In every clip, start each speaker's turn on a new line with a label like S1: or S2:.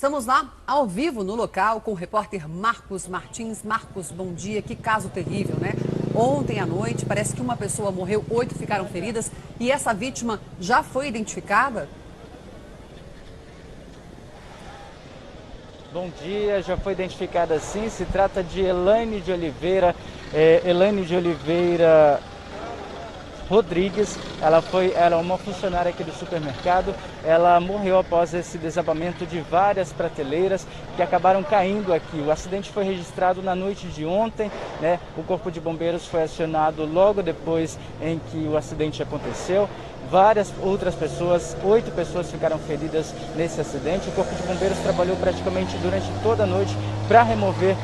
S1: Estamos lá, ao vivo, no local, com o repórter Marcos Martins. Marcos, bom dia. Que caso terrível, né? Ontem à noite, parece que uma pessoa morreu, 8 ficaram feridas. E essa vítima já foi identificada?
S2: Bom dia, já foi identificada sim. Se trata de Elaine de Oliveira. Elaine de Oliveira Rodrigues, ela é uma funcionária aqui do supermercado. Ela morreu após esse desabamento de várias prateleiras que acabaram caindo aqui. O acidente foi registrado na noite de ontem, né? O Corpo de Bombeiros foi acionado logo depois em que o acidente aconteceu. Várias outras pessoas, 8 pessoas ficaram feridas nesse acidente. O Corpo de Bombeiros trabalhou praticamente durante toda a noite para remover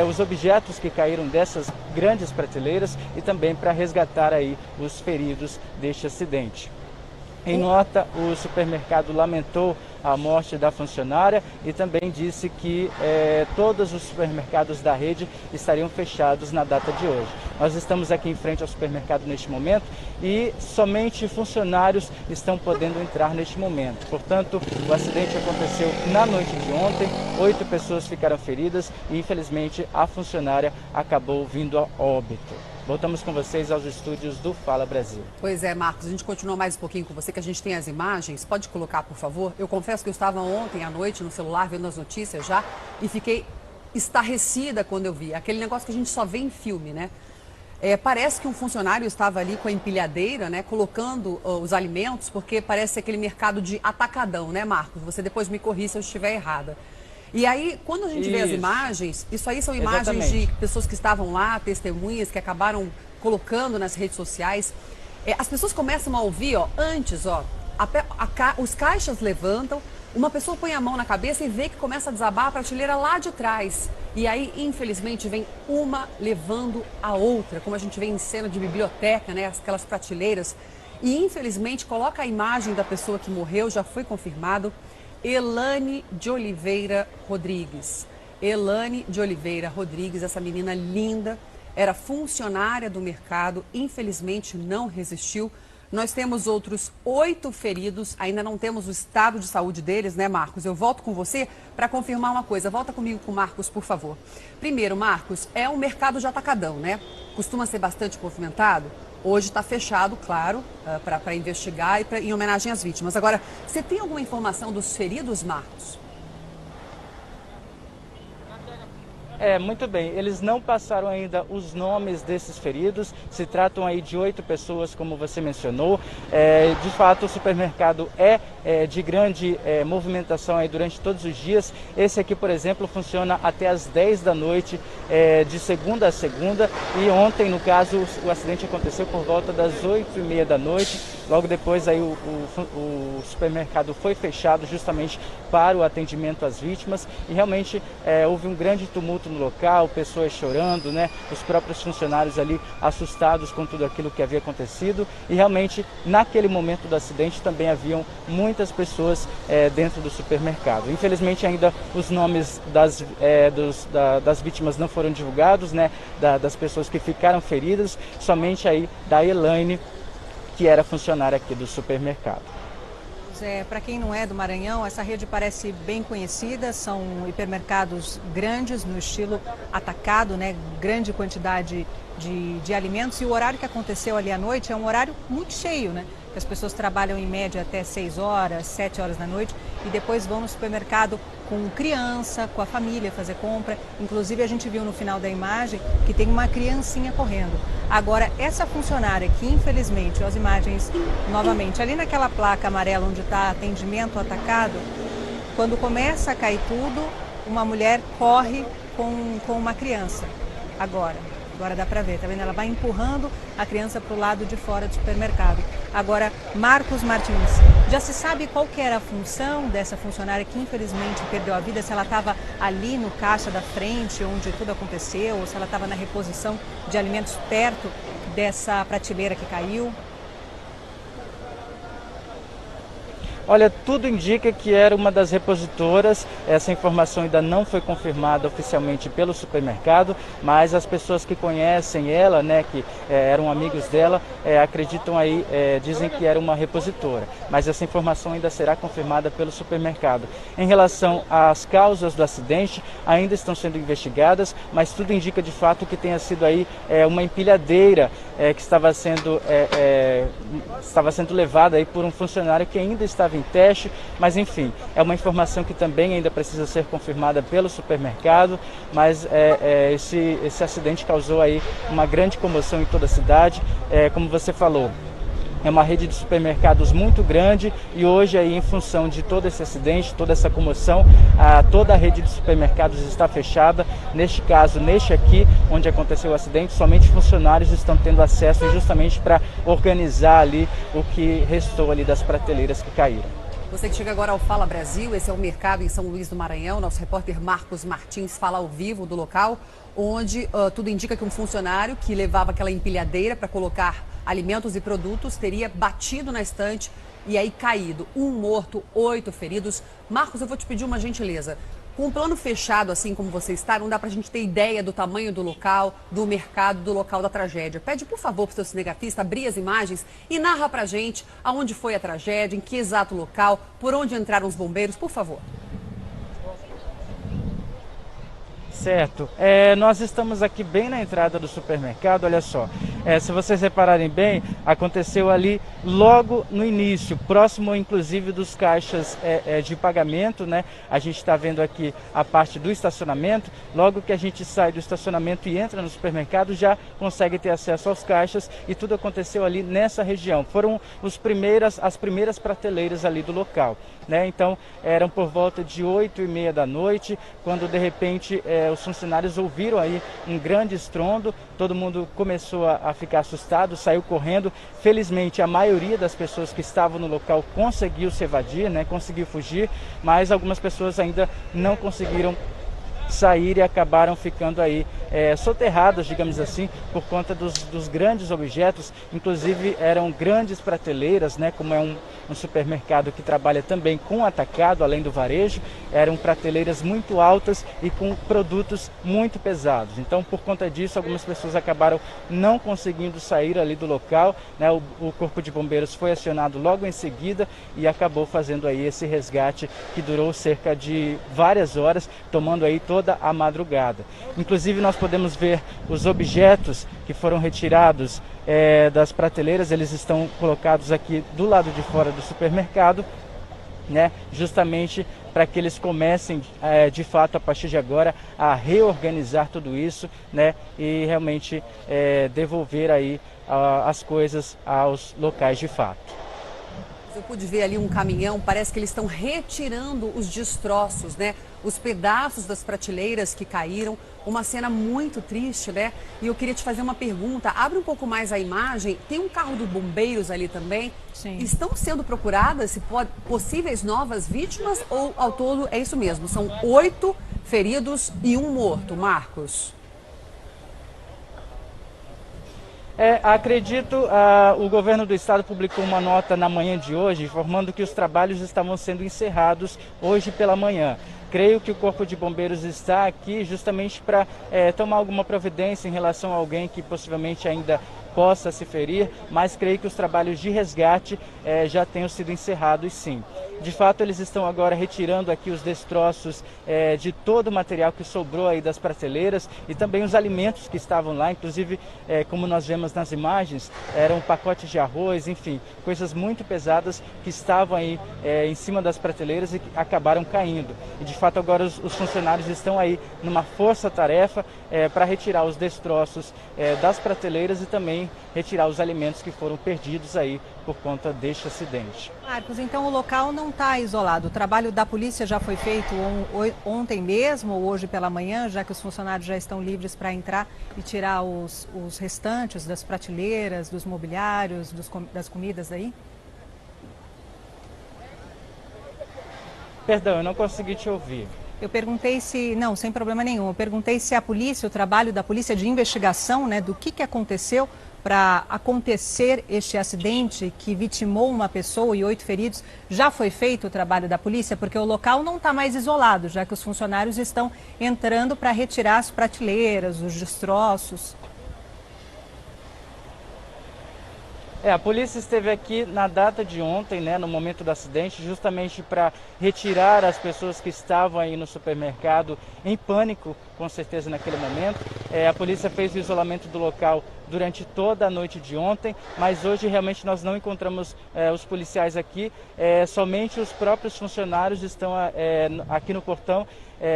S2: os objetos que caíram dessas grandes prateleiras e também para resgatar aí os feridos deste acidente. Em nota, o supermercado lamentou a morte da funcionária e também disse que todos os supermercados da rede estariam fechados na data de hoje. Nós estamos aqui em frente ao supermercado neste momento e somente funcionários estão podendo entrar neste momento. Portanto, o acidente aconteceu na noite de ontem, 8 pessoas ficaram feridas e infelizmente a funcionária acabou vindo a óbito. Voltamos com vocês aos estúdios do Fala Brasil.
S1: Pois é, Marcos, a gente continua mais um pouquinho com você, que a gente tem as imagens. Pode colocar, por favor? Eu confesso que eu estava ontem à noite no celular vendo as notícias já e fiquei estarrecida quando eu vi. Aquele negócio que a gente só vê em filme, né? Parece que um funcionário estava ali com a empilhadeira, né, colocando os alimentos, porque parece aquele mercado de atacadão, né, Marcos? Você depois me corrija se eu estiver errada. E aí, quando a gente vê as imagens, isso aí são imagens de pessoas que estavam lá, testemunhas, que acabaram colocando nas redes sociais. As pessoas começam a ouvir, ó, antes, ó, os caixas levantam, uma pessoa põe a mão na cabeça e vê que começa a desabar a prateleira lá de trás. E aí, infelizmente, vem uma levando a outra, como a gente vê em cena de biblioteca, né, aquelas prateleiras. E, infelizmente, coloca a imagem da pessoa que morreu, já foi confirmado. Elaine de Oliveira Rodrigues. Elaine de Oliveira Rodrigues, essa menina linda, era funcionária do mercado, infelizmente não resistiu. Nós temos outros 8 feridos, ainda não temos o estado de saúde deles, né, Marcos? Eu volto com você para confirmar uma coisa. Volta comigo com o Marcos, por favor. Primeiro, Marcos, é um mercado de atacadão, né? Costuma ser bastante movimentado. Hoje está fechado, claro, para investigar e em homenagem às vítimas. Agora, você tem alguma informação dos feridos, Marcos?
S2: Muito bem. Eles não passaram ainda os nomes desses feridos. Se tratam aí de 8 pessoas, como você mencionou. De fato, o supermercado é de grande movimentação aí durante todos os dias. Esse aqui, por exemplo, funciona até às 10 da noite, de segunda a segunda. E ontem, no caso, o acidente aconteceu por volta das 8h30 da noite. Logo depois, aí o supermercado foi fechado justamente para o atendimento às vítimas. E realmente houve um grande tumulto no local, pessoas chorando, né? Os próprios funcionários ali assustados com tudo aquilo que havia acontecido. E realmente, naquele momento do acidente, também haviam muitas pessoas dentro do supermercado. Infelizmente, ainda os nomes das vítimas não foram divulgados, né? Das pessoas que ficaram feridas, somente aí da Elaine, que era funcionária aqui do supermercado.
S3: Para quem não é do Maranhão, essa rede parece bem conhecida, são hipermercados grandes no estilo atacado, né? Grande quantidade de alimentos, e o horário que aconteceu ali à noite é um horário muito cheio, né? Que as pessoas trabalham em média até 6 horas, 7 horas da noite e depois vão no supermercado com criança, com a família fazer compra. Inclusive a gente viu no final da imagem que tem uma criancinha correndo. Agora, essa funcionária que infelizmente, as imagens novamente, ali naquela placa amarela onde está atendimento atacado, quando começa a cair tudo, uma mulher corre com uma criança. Agora dá para ver, tá vendo? Ela vai empurrando a criança para o lado de fora do supermercado. Agora, Marcos Martins, já se sabe qual que era a função dessa funcionária que infelizmente perdeu a vida? Se ela estava ali no caixa da frente, onde tudo aconteceu, ou se ela estava na reposição de alimentos perto dessa prateleira que caiu?
S2: Olha, tudo indica que era uma das repositoras. Essa informação ainda não foi confirmada oficialmente pelo supermercado, mas as pessoas que conhecem ela, né, que eram amigos dela, acreditam aí, dizem que era uma repositora. Mas essa informação ainda será confirmada pelo supermercado. Em relação às causas do acidente, ainda estão sendo investigadas, mas tudo indica de fato que tenha sido aí uma empilhadeira que estava sendo levada aí por um funcionário que ainda estava em teste, mas enfim, é uma informação que também ainda precisa ser confirmada pelo supermercado, mas esse acidente causou aí uma grande comoção em toda a cidade, como você falou. É uma rede de supermercados muito grande e hoje, aí, em função de todo esse acidente, toda essa comoção, toda a rede de supermercados está fechada. Neste caso, neste aqui, onde aconteceu o acidente, somente funcionários estão tendo acesso justamente para organizar ali o que restou ali das prateleiras que caíram.
S1: Você que chega agora ao Fala Brasil, esse é o mercado em São Luís do Maranhão. Nosso repórter Marcos Martins fala ao vivo do local, onde tudo indica que um funcionário que levava aquela empilhadeira para colocar alimentos e produtos teria batido na estante e aí caído. 1 morto, 8 feridos. Marcos, eu vou te pedir uma gentileza. Com o plano fechado, assim como você está, não dá para a gente ter ideia do tamanho do local, do mercado, do local da tragédia. Pede, por favor, para o seu cinegrafista abrir as imagens e narra para a gente aonde foi a tragédia, em que exato local, por onde entraram os bombeiros, por favor.
S2: Certo. Nós estamos aqui bem na entrada do supermercado, olha só. Se vocês repararem bem, aconteceu ali logo no início, próximo inclusive dos caixas de pagamento, né? A gente está vendo aqui a parte do estacionamento. Logo que a gente sai do estacionamento e entra no supermercado, já consegue ter acesso aos caixas e tudo aconteceu ali nessa região. Foram as primeiras prateleiras ali do local, né? Então, eram por volta de 8h30 da noite, quando de repente os funcionários ouviram aí um grande estrondo, todo mundo começou a ficar assustado, saiu correndo. Felizmente, a maioria das pessoas que estavam no local conseguiu se evadir, né? Conseguiu fugir, mas algumas pessoas ainda não conseguiram sair e acabaram ficando aí soterradas, digamos assim, por conta dos grandes objetos. Inclusive eram grandes prateleiras, né, como é um supermercado que trabalha também com atacado, além do varejo. Eram prateleiras muito altas e com produtos muito pesados. Então, por conta disso, algumas pessoas acabaram não conseguindo sair ali do local, né? O Corpo de Bombeiros foi acionado logo em seguida e acabou fazendo aí esse resgate que durou cerca de várias horas, tomando aí toda a madrugada. Inclusive, nós podemos ver os objetos que foram retirados das prateleiras. Eles estão colocados aqui do lado de fora do supermercado, né? Justamente para que eles comecem de fato a partir de agora a reorganizar tudo isso, né? E realmente devolver aí as coisas aos locais de fato.
S1: Eu pude ver ali um caminhão, parece que eles estão retirando os destroços, né? Os pedaços das prateleiras que caíram, uma cena muito triste, né? E eu queria te fazer uma pergunta, abre um pouco mais a imagem, tem um carro dos bombeiros ali também?
S3: Sim.
S1: Estão sendo procuradas possíveis novas vítimas ou ao todo é isso mesmo? São 8 feridos e 1 morto, Marcos?
S2: Acredito, o governo do estado publicou uma nota na manhã de hoje informando que os trabalhos estavam sendo encerrados hoje pela manhã. Creio que o Corpo de Bombeiros está aqui justamente para tomar alguma providência em relação a alguém que possivelmente ainda possa se ferir, mas creio que os trabalhos de resgate já tenham sido encerrados, sim. De fato, eles estão agora retirando aqui os destroços de todo o material que sobrou aí das prateleiras e também os alimentos que estavam lá, inclusive, como nós vemos nas imagens, eram pacotes de arroz, enfim, coisas muito pesadas que estavam aí em cima das prateleiras e que acabaram caindo. E de fato agora os funcionários estão aí numa força-tarefa para retirar os destroços das prateleiras e também retirar os alimentos que foram perdidos aí por conta deste acidente.
S3: Marcos, então o local não está isolado. O trabalho da polícia já foi feito ontem mesmo ou hoje pela manhã, já que os funcionários já estão livres para entrar e tirar os restantes das prateleiras, dos mobiliários, das comidas aí?
S2: Perdão, eu não consegui te ouvir.
S3: Eu perguntei se, não, sem problema nenhum, eu perguntei se a polícia, o trabalho da polícia de investigação, né, do que aconteceu, para acontecer este acidente que vitimou uma pessoa e 8 feridos, já foi feito o trabalho da polícia? Porque o local não está mais isolado, já que os funcionários estão entrando para retirar as prateleiras, os destroços.
S2: A polícia esteve aqui na data de ontem, né, no momento do acidente, justamente para retirar as pessoas que estavam aí no supermercado em pânico, com certeza naquele momento. A polícia fez o isolamento do local durante toda a noite de ontem, mas hoje realmente nós não encontramos os policiais aqui, somente os próprios funcionários estão aqui no portão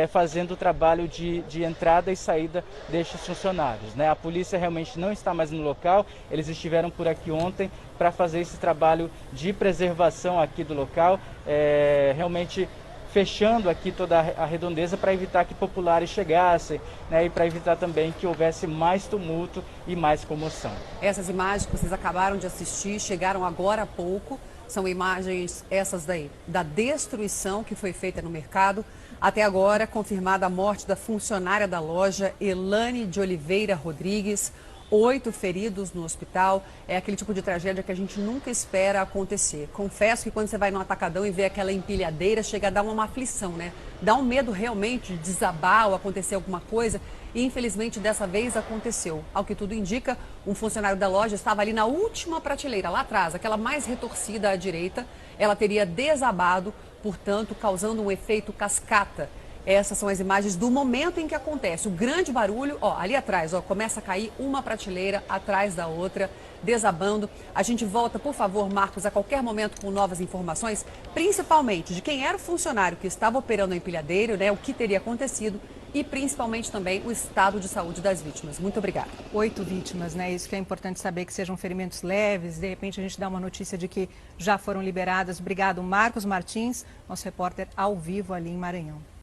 S2: fazendo o trabalho de entrada e saída destes funcionários, né? A polícia realmente não está mais no local, eles estiveram por aqui ontem para fazer esse trabalho de preservação aqui do local, realmente fechando aqui toda a redondeza para evitar que populares chegassem, né, e para evitar também que houvesse mais tumulto e mais comoção.
S1: Essas imagens que vocês acabaram de assistir chegaram agora há pouco, são imagens essas daí, da destruição que foi feita no mercado. Até agora, confirmada a morte da funcionária da loja, Elane de Oliveira Rodrigues. 8 feridos no hospital. É aquele tipo de tragédia que a gente nunca espera acontecer. Confesso que quando você vai no atacadão e vê aquela empilhadeira, chega a dar uma aflição, né? Dá um medo realmente de desabar ou acontecer alguma coisa. E infelizmente dessa vez aconteceu. Ao que tudo indica, um funcionário da loja estava ali na última prateleira, lá atrás, aquela mais retorcida à direita. Ela teria desabado, portanto, causando um efeito cascata. Essas são as imagens do momento em que acontece. O grande barulho, ó, ali atrás, ó, começa a cair uma prateleira atrás da outra, desabando. A gente volta, por favor, Marcos, a qualquer momento com novas informações, principalmente de quem era o funcionário que estava operando a empilhadeira, né, o que teria acontecido e principalmente também o estado de saúde das vítimas. Muito obrigada.
S3: 8 vítimas, né? Isso que é importante saber, que sejam ferimentos leves. De repente a gente dá uma notícia de que já foram liberadas. Obrigado, Marcos Martins, nosso repórter ao vivo ali em Maranhão.